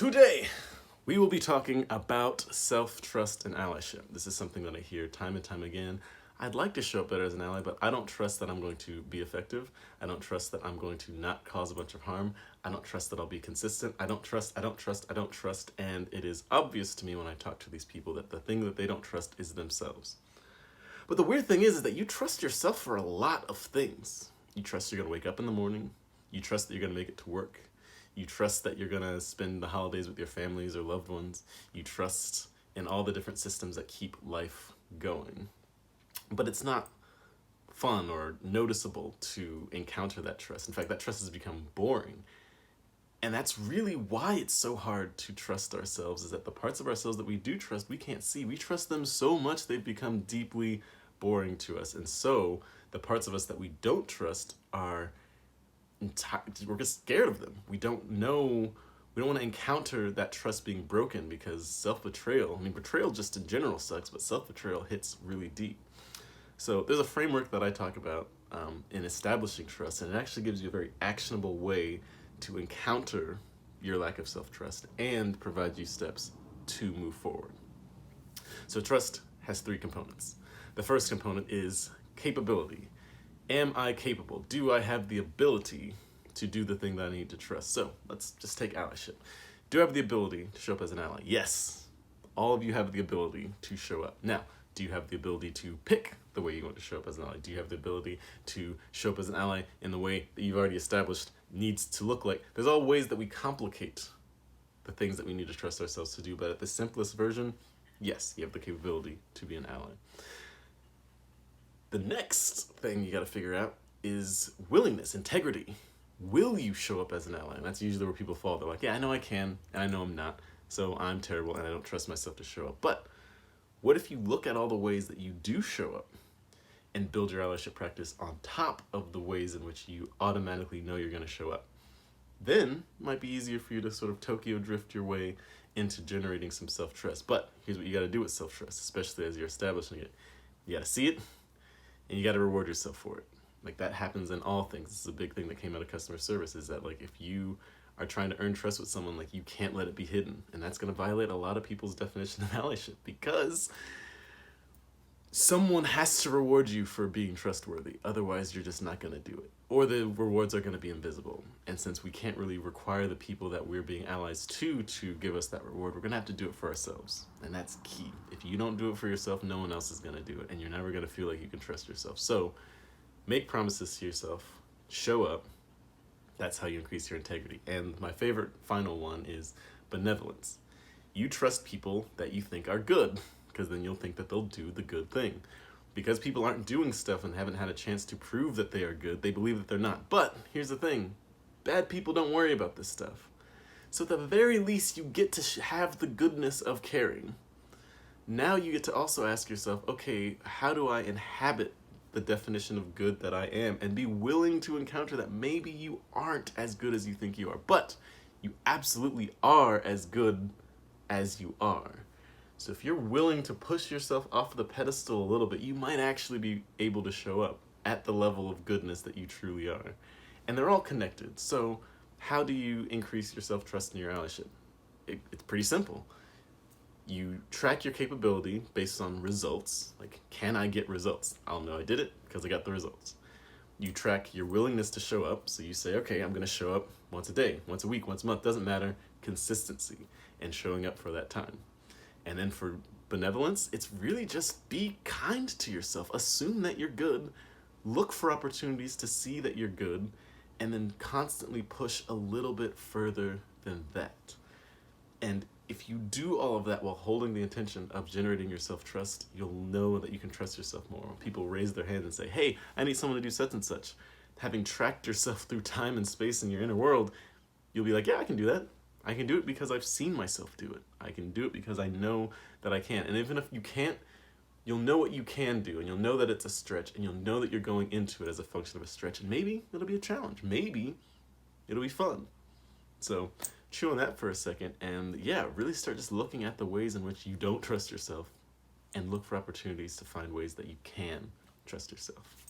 Today, we will be talking about self-trust and allyship. This is something that I hear time and time again. I'd like to show up better as an ally, but I don't trust that I'm going to be effective. I don't trust that I'm going to not cause a bunch of harm. I don't trust that I'll be consistent. I don't trust, and it is obvious to me when I talk to these people that the thing that they don't trust is themselves. But the weird thing is that you trust yourself for a lot of things. You trust you're gonna wake up in the morning. You trust that you're gonna make it to work. You trust that you're gonna spend the holidays with your families or loved ones. You trust in all the different systems that keep life going. But it's not fun or noticeable to encounter that trust. In fact, that trust has become boring. And that's really why it's so hard to trust ourselves, is that the parts of ourselves that we do trust, we can't see. We trust them so much they've become deeply boring to us. And so the parts of us that we don't trust are we're just scared of them. We don't want to encounter that trust being broken, because self-betrayal, betrayal just in general sucks, but self-betrayal hits really deep. So there's a framework that I talk about in establishing trust, and it actually gives you a very actionable way to encounter your lack of self-trust and provide you steps to move forward. So trust has three components. The first component is capability. Am I capable? Do I have the ability to do the thing that I need to trust? So let's just take allyship. Do I have the ability to show up as an ally? Yes. All of you have the ability to show up. Now, do you have the ability to pick the way you want to show up as an ally? Do you have the ability to show up as an ally in the way that you've already established needs to look like? There's all ways that we complicate the things that we need to trust ourselves to do, but at the simplest version, yes, you have the capability to be an ally. The next thing you got to figure out is willingness, integrity. Will you show up as an ally? And that's usually where people fall. They're like, yeah, I know I can, and I know I'm not, so I'm terrible, and I don't trust myself to show up. But what if you look at all the ways that you do show up and build your allyship practice on top of the ways in which you automatically know you're going to show up? Then it might be easier for you to sort of Tokyo drift your way into generating some self-trust. But here's what you got to do with self-trust, especially as you're establishing it. You got to see it, and you got to reward yourself for it. Like, that happens in all things. This is a big thing that came out of customer service, is that, like, if you are trying to earn trust with someone, like, you can't let it be hidden. And that's going to violate a lot of people's definition of allyship, because someone has to reward you for being trustworthy. Otherwise, you're just not going to do it. Or the rewards are going to be invisible. And since we can't really require the people that we're being allies to give us that reward, we're going to have to do it for ourselves. And that's key. If you don't do it for yourself, no one else is going to do it. And you're never going to feel like you can trust yourself. So make promises to yourself. Show up. That's how you increase your integrity. And my favorite final one is benevolence. You trust people that you think are good, because then you'll think that they'll do the good thing. Because people aren't doing stuff and haven't had a chance to prove that they are good, they believe that they're not. But here's the thing. Bad people don't worry about this stuff. So at the very least, you get to have the goodness of caring. Now you get to also ask yourself, okay, how do I inhabit the definition of good that I am, and be willing to encounter that maybe you aren't as good as you think you are, but you absolutely are as good as you are. So if you're willing to push yourself off the pedestal a little bit, you might actually be able to show up at the level of goodness that you truly are. And they're all connected. So how do you increase your self-trust and your allyship? It's pretty simple. You track your capability based on results. Like, can I get results? I'll know I did it because I got the results. You track your willingness to show up. So you say, okay, I'm going to show up once a day, once a week, once a month. Doesn't matter. Consistency and showing up for that time. And then for benevolence, it's really just be kind to yourself. Assume that you're good. Look for opportunities to see that you're good. And then constantly push a little bit further than that. And if you do all of that while holding the intention of generating your self-trust, you'll know that you can trust yourself more. When people raise their hand and say, hey, I need someone to do such and such, having tracked yourself through time and space in your inner world, you'll be like, yeah, I can do that. I can do it because I've seen myself do it. I can do it because I know that I can. And even if you can't, you'll know what you can do, and you'll know that it's a stretch, and you'll know that you're going into it as a function of a stretch, and maybe it'll be a challenge. Maybe it'll be fun. So chew on that for a second, and yeah, really start just looking at the ways in which you don't trust yourself, and look for opportunities to find ways that you can trust yourself.